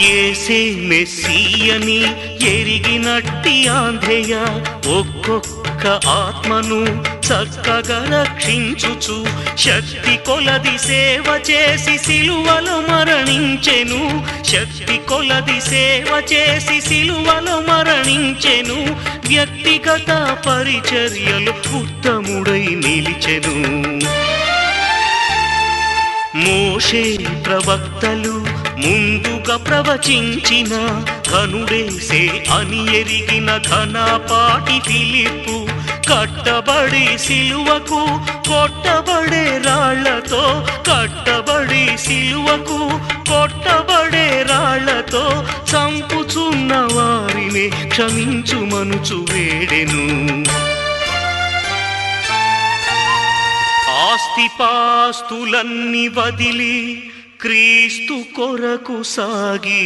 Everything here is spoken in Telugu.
యేసే మెస్సీయని ఎరిగినట్టి ఆంధ్రేయ ఒక్కొక్క ఆత్మను చక్కగా రక్షించుచు శక్తి కొలది సేవ చేసి సిలువలో మరణించెను. శక్తి కొలది సేవ చేసి సిలువలో మరణించెను. వ్యక్తిగత పరిచర్యలు ఉత్తముడై నిలిచెను. మోషే ప్రవక్తలు ముందుగా ప్రవచించిన ఘనుడేసే అని ఎరిగిన ఘనపాటి ఫిలిప్పు కట్టబడి సిలువకు కొట్టబడే రాళ్లతో, కట్టబడి సిలువకు కొట్టబడే రాళ్లతో చంపుచున్న వారిని క్షమించుమనుచు వేడెను. ఆస్తిపాస్తులన్నీ వదిలి క్రీస్తు కొరకు సాగి